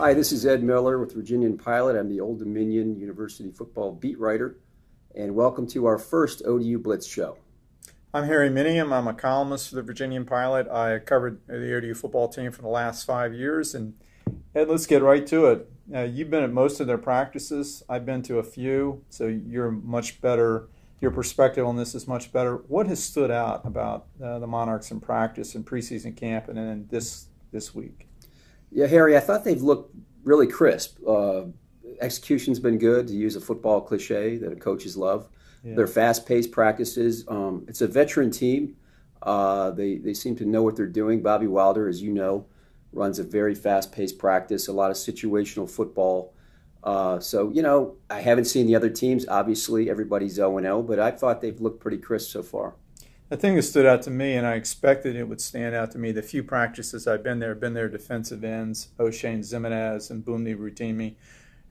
Hi, this is Ed Miller with Virginian-Pilot. I'm the Old Dominion University football beat writer, and welcome to our first ODUBlitz show. I'm Harry Minium. I'm a columnist for the Virginian-Pilot. I covered the ODU football team for the last 5 years. And Ed, let's get right to it. You've been at most of their practices. I've been to a few, so you're much better. Your perspective on this is much better. What has stood out about the Monarchs in practice and preseason camp and then this week? Yeah, Harry, I thought they've looked really crisp. Execution's been good, to use a football cliche that coaches love. Yeah. They're fast-paced practices. It's a veteran team. They seem to know what they're doing. Bobby Wilder, as you know, runs a very fast-paced practice, a lot of situational football. So, you know, I haven't seen the other teams. Obviously, everybody's 0-0, but I thought they've looked pretty crisp so far. The thing that stood out to me, and I expected it would stand out to me, the few practices I've been there have been their defensive ends, O'Shane Zimenez and Bumni Rutimi.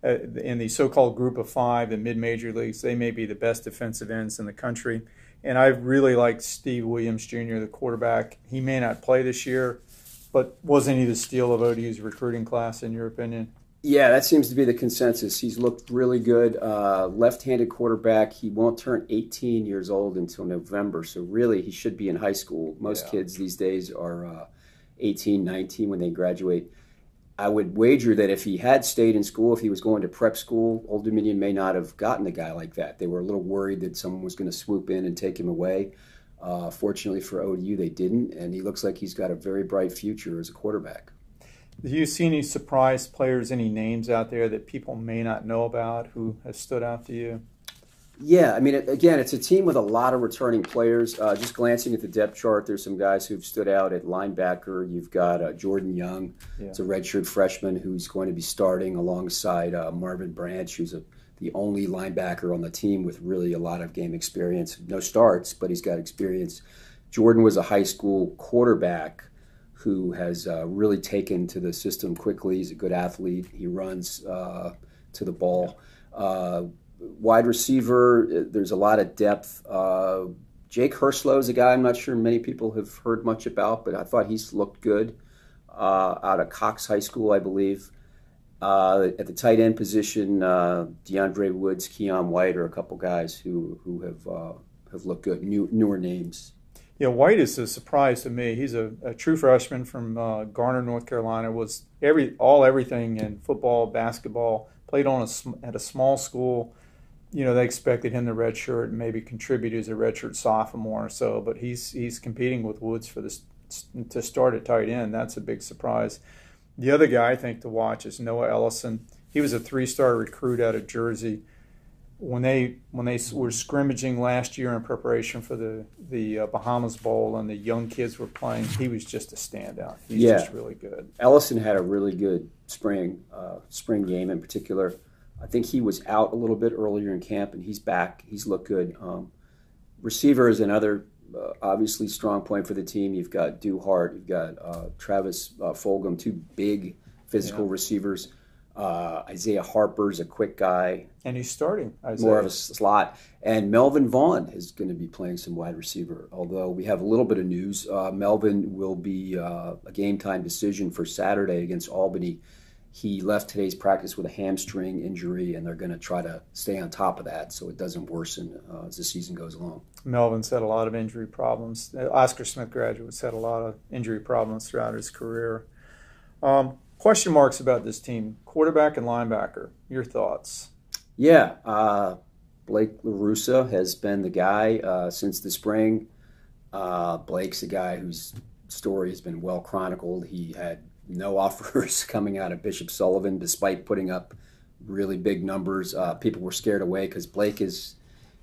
In the so-called group of five, the mid-major leagues, they may be the best defensive ends in the country. And I really liked Steve Williams, Jr., the quarterback. He may not play this year, but wasn't he the steal of ODU's recruiting class, in your opinion? Yeah, that seems to be the consensus. He's looked really good. Left-handed quarterback. He won't turn 18 years old until November, so really he should be in high school. Most kids these days are 18, 19 when they graduate. I would wager that if he had stayed in school, if he was going to prep school, Old Dominion may not have gotten a guy like that. They were a little worried that someone was going to swoop in and take him away. Fortunately for ODU, they didn't, and he looks like he's got a very bright future as a quarterback. Do you see any surprise players, any names out there that people may not know about who has stood out to you? Yeah, I mean, again, it's a team with a lot of returning players. Just glancing at the depth chart, there's some guys who've stood out at linebacker. You've got Jordan Young. Yeah. It's a redshirt freshman who's going to be starting alongside Marvin Branch, who's the only linebacker on the team with really a lot of game experience. No starts, but he's got experience. Jordan was a high school quarterback who has really taken to the system quickly. He's a good athlete. He runs to the ball. Wide receiver, there's a lot of depth. Jake Herslow is a guy I'm not sure many people have heard much about, but I thought he's looked good out of Cox High School, I believe. At the tight end position, DeAndre Woods, Keon White are a couple guys who have looked good, newer names. Yeah, White is a surprise to me. He's a true freshman from Garner, North Carolina. Was everything in football, basketball. Played at a small school. You know, they expected him to redshirt and maybe contribute as a redshirt sophomore or so. But he's competing with Woods for this to start at tight end. That's a big surprise. The other guy I think to watch is Noah Ellison. He was a three-star recruit out of Jersey. When they were scrimmaging last year in preparation for the Bahamas Bowl and the young kids were playing, he was just a standout. He's just really good. Ellison had a really good spring game in particular. I think he was out a little bit earlier in camp, and he's back. He's looked good. Receiver is another obviously strong point for the team. You've got Duhart, you've got Travis Fulgham, two big physical receivers. Isaiah Harper's a quick guy. And he's starting. More of a slot. And Melvin Vaughn is going to be playing some wide receiver, although we have a little bit of news. Melvin will be a game-time decision for Saturday against Albany. He left today's practice with a hamstring injury, and they're going to try to stay on top of that so it doesn't worsen as the season goes along. Melvin's had a lot of injury problems. Oscar Smith graduates had a lot of injury problems throughout his career. Question marks about this team, quarterback and linebacker. Your thoughts? Yeah, Blake LaRussa has been the guy since the spring. Blake's a guy whose story has been well chronicled. He had no offers coming out of Bishop Sullivan, despite putting up really big numbers. People were scared away because Blake's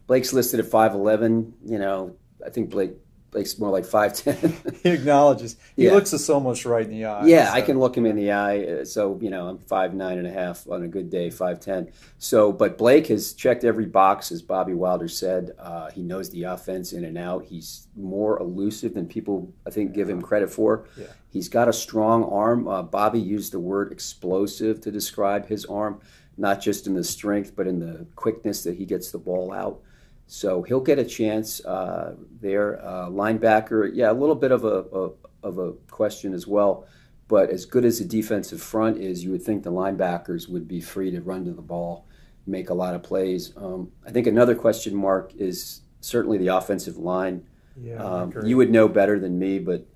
listed at 5'11". You know, I think Blake's more like 5'10". He acknowledges. He looks us almost right in the eye. Yeah, so. I can look him in the eye. So, you know, I'm 5'9.5" on a good day, 5'10". So, but Blake has checked every box, as Bobby Wilder said. He knows the offense in and out. He's more elusive than people, I think, give him credit for. Yeah. He's got a strong arm. Bobby used the word explosive to describe his arm, not just in the strength, but in the quickness that he gets the ball out. So he'll get a chance there. Linebacker, yeah, a little bit of a question as well. But as good as the defensive front is, you would think the linebackers would be free to run to the ball, make a lot of plays. I think another question mark is certainly the offensive line. Yeah, you would know better than me, but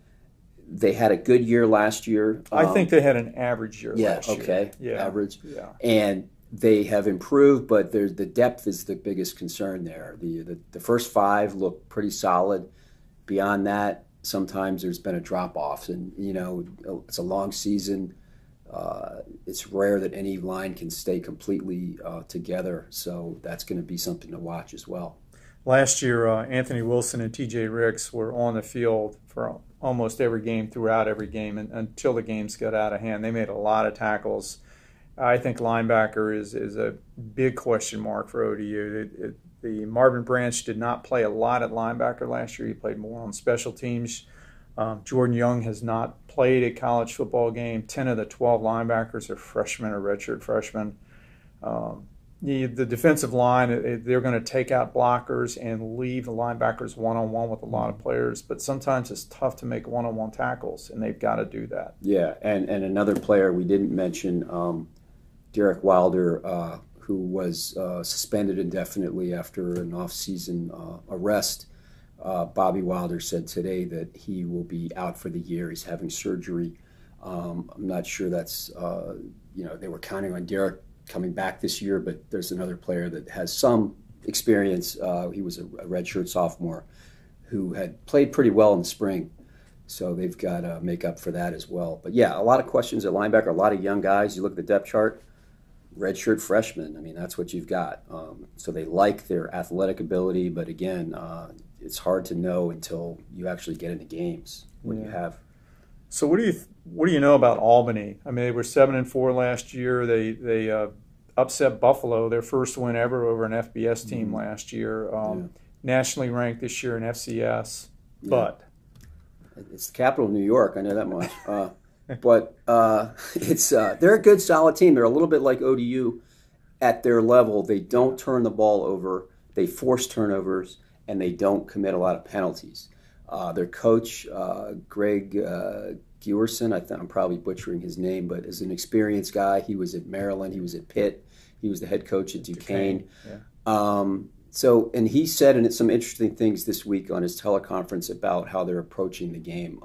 they had a good year last year. I think they had an average year last year. Okay, yeah, average. Yeah. And they have improved, but the depth is the biggest concern there. The first five look pretty solid. Beyond that, sometimes there's been a drop-off, and it's a long season. It's rare that any line can stay completely together, so that's going to be something to watch as well. Last year, Anthony Wilson and T.J. Ricks were on the field for almost every game, throughout every game, until the games got out of hand. They made a lot of tackles. I think linebacker is a big question mark for ODU. The Marvin Branch did not play a lot at linebacker last year. He played more on special teams. Jordan Young has not played a college football game. 10 of the 12 linebackers are freshmen or redshirt freshmen. The defensive line, they're going to take out blockers and leave the linebackers one-on-one with a lot of players, but sometimes it's tough to make one-on-one tackles, and they've got to do that. Yeah, and another player we didn't mention, Derek Wilder, who was suspended indefinitely after an off-season arrest. Bobby Wilder said today that he will be out for the year. He's having surgery. I'm not sure that's, they were counting on Derek coming back this year, but there's another player that has some experience. He was a redshirt sophomore who had played pretty well in the spring, so they've got to make up for that as well. But yeah, a lot of questions at linebacker, a lot of young guys. You look at the depth chart, redshirt freshmen. I mean, that's what you've got. So they like their athletic ability, but again, it's hard to know until you actually get into games what you have. So what do you know about Albany? I mean, they were 7-4 last year. They upset Buffalo, their first win ever over an FBS team last year. Nationally ranked this year in FCS, but it's the capital of New York. I know that much. But they're a good, solid team. They're a little bit like ODU at their level. They don't turn the ball over. They force turnovers, and they don't commit a lot of penalties. Their coach, Greg Gewerson, I'm probably butchering his name, but is an experienced guy. He was at Maryland. He was at Pitt. He was the head coach at Duquesne. And he said some interesting things this week on his teleconference about how they're approaching the game.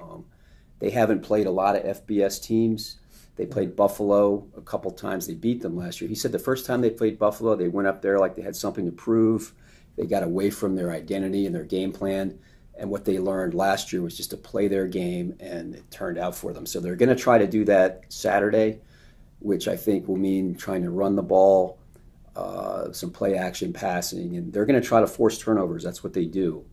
They haven't played a lot of FBS teams. They played Buffalo a couple times. They beat them last year. He said the first time they played Buffalo, they went up there like they had something to prove. They got away from their identity and their game plan. And what they learned last year was just to play their game, and it turned out for them. So they're going to try to do that Saturday, which I think will mean trying to run the ball, some play action passing, and they're going to try to force turnovers. That's what they do,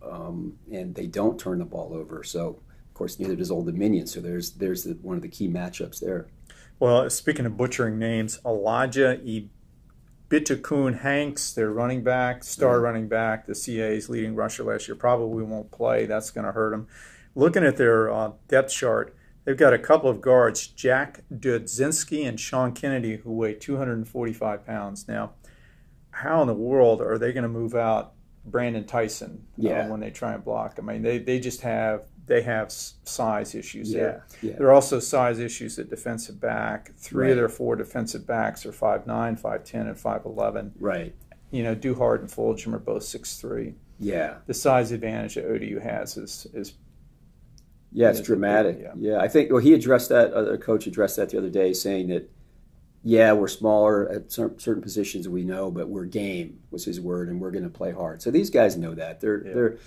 and they don't turn the ball over. So, of course, neither does Old Dominion. So there's one of the key matchups there. Well, speaking of butchering names, Elijah Bitukun Hanks, their running back, running back, the CA's leading rusher last year, probably won't play. That's going to hurt him. Looking at their depth chart, they've got a couple of guards, Jack Dudzinski and Sean Kennedy, who weigh 245 pounds. Now, how in the world are they going to move out Brandon Tyson when they try and block? I mean, they just have size issues there. Yeah. There are also size issues at defensive back. Three of their four defensive backs are 5'9", 5'10", and 5'11". Right. Duhart and Fulgham are both 6'3". Yeah. The size advantage that ODU has is it's dramatic. I think he addressed that. Other coach addressed that the other day, saying that we're smaller at certain positions, we know, but we're game, was his word, and we're going to play hard. So these guys know that. They're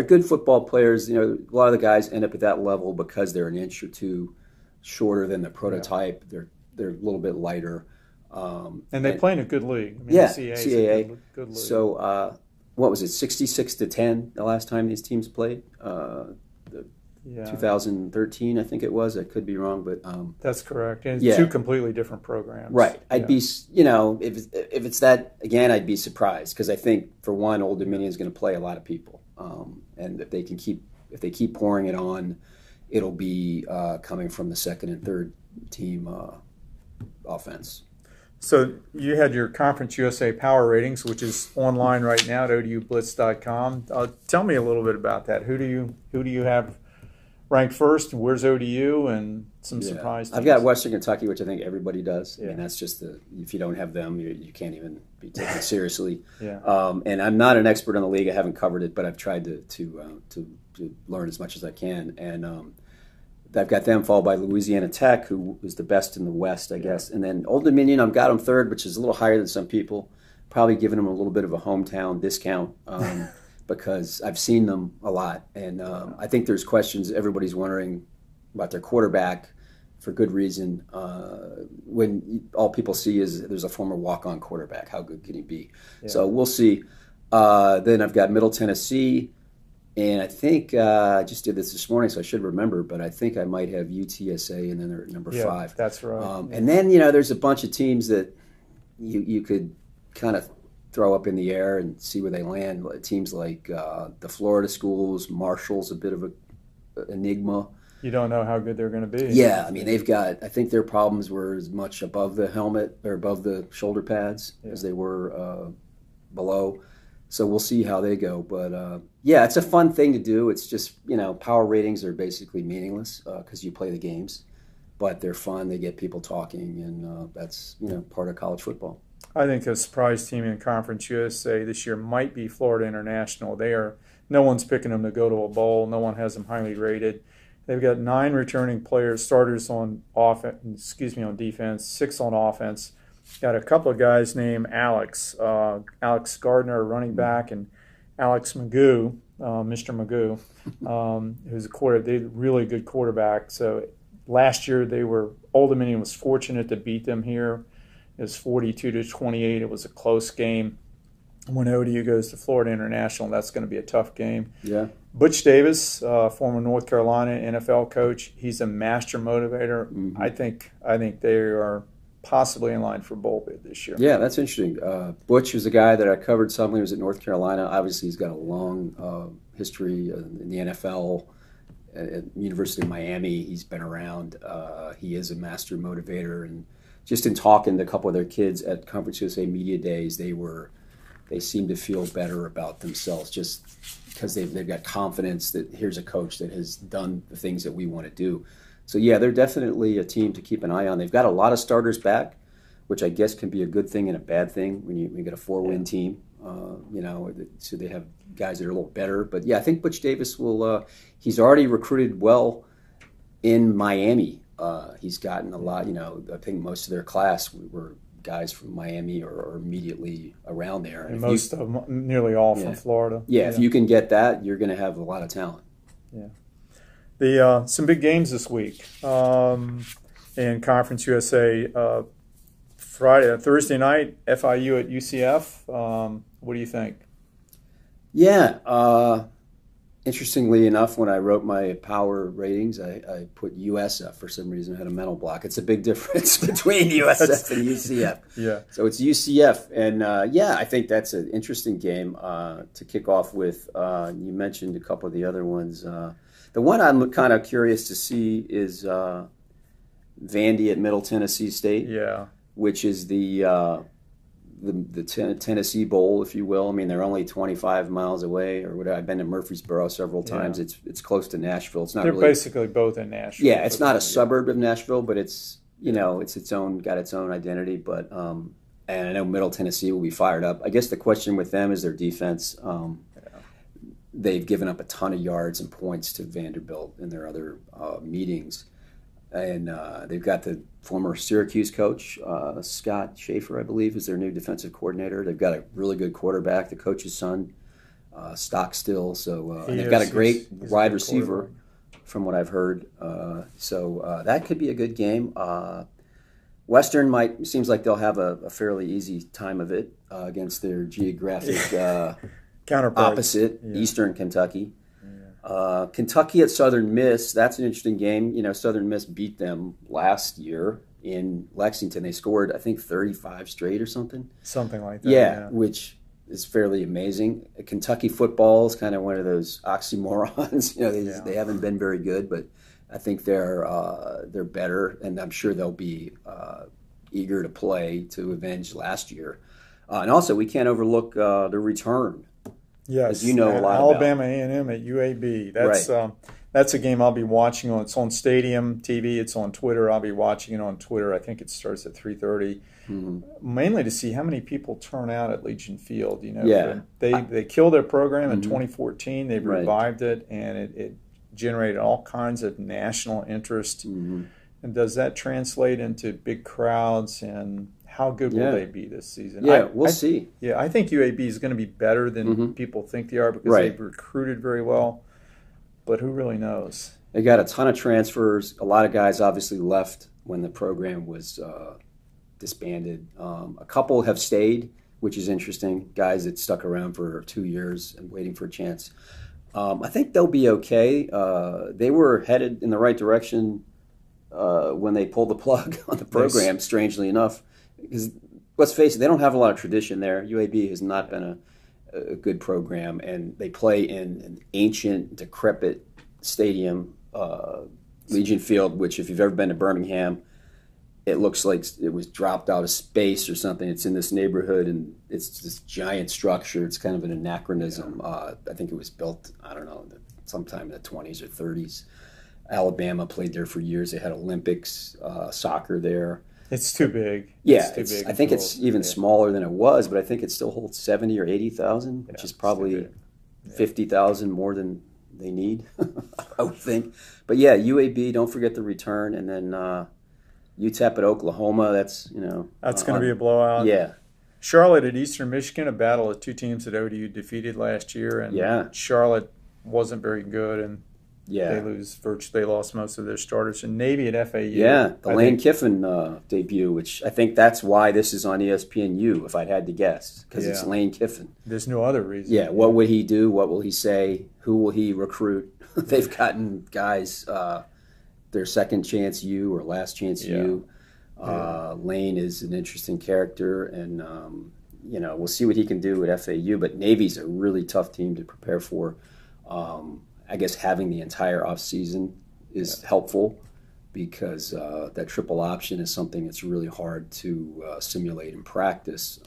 good football players. A lot of the guys end up at that level because they're an inch or two shorter than the prototype. Yeah. They're a little bit lighter. And they play in a good league. The CAA. Good league. So what was it, 66-10 the last time these teams played? 2013, I think it was. I could be wrong, but that's correct. And it's two completely different programs. Right. I'd be, if it's that again, I'd be surprised because I think for one, Old Dominion is going to play a lot of people, and if they keep pouring it on, it'll be coming from the second and third team offense. So you had your Conference USA Power Ratings, which is online right now at ODUBlitz.com. Tell me a little bit about that. Who do you have ranked first. Where's ODU? And some surprise teams. I've got Western Kentucky, which I think everybody does. Yeah. I mean, that's just if you don't have them, you can't even be taken seriously. Yeah. And I'm not an expert on the league. I haven't covered it, but I've tried to learn as much as I can. And I've got them followed by Louisiana Tech, who is the best in the West, I guess. And then Old Dominion, I've got them third, which is a little higher than some people. Probably giving them a little bit of a hometown discount because I've seen them a lot. And I think there's questions everybody's wondering about their quarterback for good reason. When all people see is there's a former walk-on quarterback. How good can he be? Yeah. So we'll see. Then I've got Middle Tennessee. And I think I just did this morning, so I should remember, but I think I might have UTSA, and then they're at number 5. That's right. And then, there's a bunch of teams that you could kind of throw up in the air and see where they land. Teams like the Florida schools, Marshall's a bit of an enigma. You don't know how good they're going to be. Yeah, I mean, I think their problems were as much above the helmet or above the shoulder pads as they were below. So we'll see how they go. But, it's a fun thing to do. It's just, power ratings are basically meaningless because you play the games. But they're fun. They get people talking, and that's, part of college football. I think a surprise team in Conference USA this year might be Florida International. No one's picking them to go to a bowl. No one has them highly rated. They've got 9 returning starters on defense, 6 on offense. Got a couple of guys named Alex Gardner, running back, and Alex Magoo, Mr. Magoo, who's a really good quarterback. So last year Old Dominion was fortunate to beat them here. It was 42-28. It was a close game. When ODU goes to Florida International, that's going to be a tough game. Yeah. Butch Davis, former North Carolina NFL coach, he's a master motivator. Mm-hmm. I think they are possibly in line for bowl bid this year. Yeah, that's interesting. Butch was a guy that I covered some when he was at North Carolina. Obviously, he's got a long history in the NFL. At University of Miami, he's been around. He is a master motivator. And just in talking to a couple of their kids at Conference USA Media Days, they seem to feel better about themselves just because they've got confidence that here's a coach that has done the things that we want to do. So, they're definitely a team to keep an eye on. They've got a lot of starters back, which I guess can be a good thing and a bad thing when you get a 4-win team. So they have guys that are a little better. But, I think Butch Davis he's already recruited well in Miami. He's gotten a lot, I think most of their class were guys from Miami or immediately around there. And nearly all from Florida. Yeah, if you can get that, you're going to have a lot of talent. Yeah. Some big games this week in Conference USA. Thursday night, FIU at UCF. What do you think? Yeah. Interestingly enough, when I wrote my power ratings, I put USF for some reason. I had a mental block. It's a big difference between USF and UCF. Yeah. So it's UCF. And, I think that's an interesting game to kick off with. You mentioned a couple of the other ones. The one I'm kind of curious to see is Vandy at Middle Tennessee State. Yeah. Which is the Tennessee Bowl, if you will. I mean, they're only 25 miles away or whatever. I've been to Murfreesboro several times. Yeah. It's close to Nashville. It's not. They're really, basically both in Nashville. Yeah, it's not a suburb of Nashville, but it's it's its own identity. But and I know Middle Tennessee will be fired up. I guess the question with them is their defense. They've given up a ton of yards and points to Vanderbilt in their other meetings. And they've got the former Syracuse coach, Scott Schaefer, I believe, is their new defensive coordinator. They've got a really good quarterback, the coach's son, Stockstill. So and they've got a great wide receiver, from what I've heard. So that could be a good game. Western seems like they'll have a fairly easy time of it against their geographic opposite, Eastern Kentucky. Kentucky at Southern Miss, that's an interesting game. Southern Miss beat them last year in Lexington. They scored, I think, 35 straight or something. Something like that. Yeah, which is fairly amazing. Kentucky football is kind of one of those oxymorons. They haven't been very good, but I think they're better, and I'm sure they'll be eager to play to avenge last year. And also, we can't overlook the return. Yes, as you know a lot Alabama A&M at UAB. That's a game I'll be watching on. It's on Stadium TV. It's on Twitter. I'll be watching it on Twitter. I think it starts at 3:30. Mainly to see how many people turn out at Legion Field. You know, yeah. They killed their program in 2014. They've revived it, and it generated all kinds of national interest. And does that translate into big crowds? And how good will they be this season? Yeah, we'll see. Yeah, I think UAB is going to be better than people think they are because they've recruited very well. But who really knows? They got a ton of transfers. A lot of guys obviously left when the program was disbanded. A couple have stayed, which is interesting. Guys that stuck around for 2 years and waiting for a chance. I think they'll be okay. They were headed in the right direction when they pulled the plug on the program, strangely enough. Because let's face it, they don't have a lot of tradition there. UAB has not been a good program, and they play in an ancient, decrepit stadium, Legion Field, which if you've ever been to Birmingham, it looks like it was dropped out of space or something. It's in this neighborhood, and it's this giant structure. It's kind of an anachronism. I think it was built, I don't know, sometime in the 20s or 30s. Alabama played there for years. They had Olympics, soccer there. It's too big. Yeah, I think it's even smaller than it was, but I think it still holds 70 or 80,000, which is probably 50,000 more than they need, I would think. But yeah, UAB, don't forget the return, and then UTEP at Oklahoma. That's going to be a blowout. Yeah. Charlotte at Eastern Michigan, a battle of two teams that ODU defeated last year, and Charlotte wasn't very good, and they lost most of their starters. And Navy at FAU. Yeah, the Lane Kiffin debut, which I think that's why this is on ESPNU, if I'd had to guess, because it's Lane Kiffin. There's no other reason. Yeah, what would he do? What will he say? Who will he recruit? They've gotten guys, their second chance U or last chance U. Lane is an interesting character, and we'll see what he can do at FAU. But Navy's a really tough team to prepare for. I guess having the entire offseason is helpful because that triple option is something that's really hard to simulate in practice.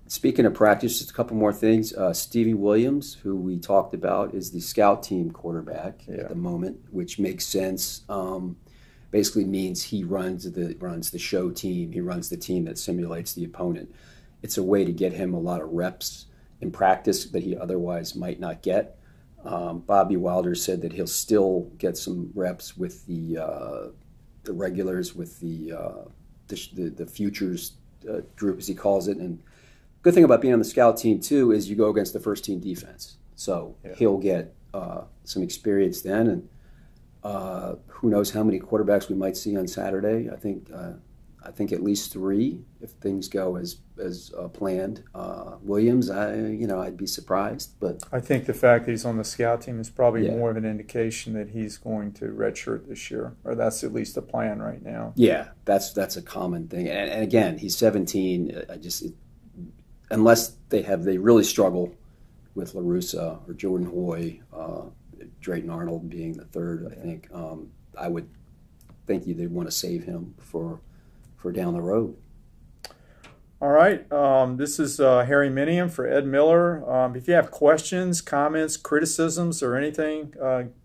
Speaking of practice, just a couple more things. Stevie Williams, who we talked about, is the scout team quarterback at the moment, which makes sense. Basically means he runs the show team. He runs the team that simulates the opponent. It's a way to get him a lot of reps in practice that he otherwise might not get. Bobby Wilder said that he'll still get some reps with the regulars, with the futures group, as he calls it. And good thing about being on the scout team too is you go against the first team defense, so he'll get some experience then. And who knows how many quarterbacks we might see on Saturday? I think at least 3 if things go as planned. Williams, I'd be surprised, but I think the fact that he's on the scout team is probably more of an indication that he's going to redshirt this year, or that's at least the plan right now. Yeah, that's a common thing. And again, he's 17. Unless they really struggle with LaRussa or Jordan Hoy, Drayton Arnold being the third, I think. I would think they'd want to save him for down the road. All right. This is Harry Minium for Ed Miller. If you have questions, comments, criticisms, or anything,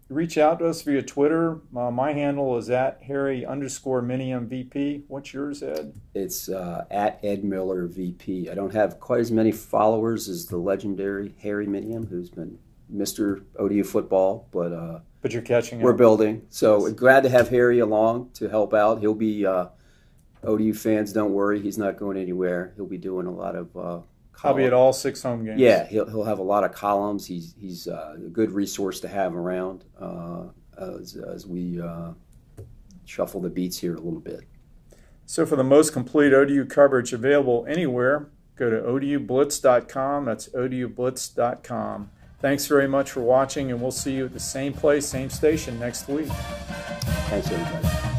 reach out to us via Twitter. My handle is @Harry_Minium VP. What's yours, Ed? It's @EdMillerVP. I don't have quite as many followers as the legendary Harry Minium, who's been Mr. ODU football, but you're catching up. We're building. So glad to have Harry along to help out. He'll be ODU fans, don't worry, he's not going anywhere. He'll be doing a lot of I'll be at all 6 home games. Yeah, he'll have a lot of columns. He's a good resource to have around as we shuffle the beats here a little bit. So for the most complete ODU coverage available anywhere, go to ODUBlitz.com. That's ODUBlitz.com. Thanks very much for watching, and we'll see you at the same place, same station next week. Thanks, everybody.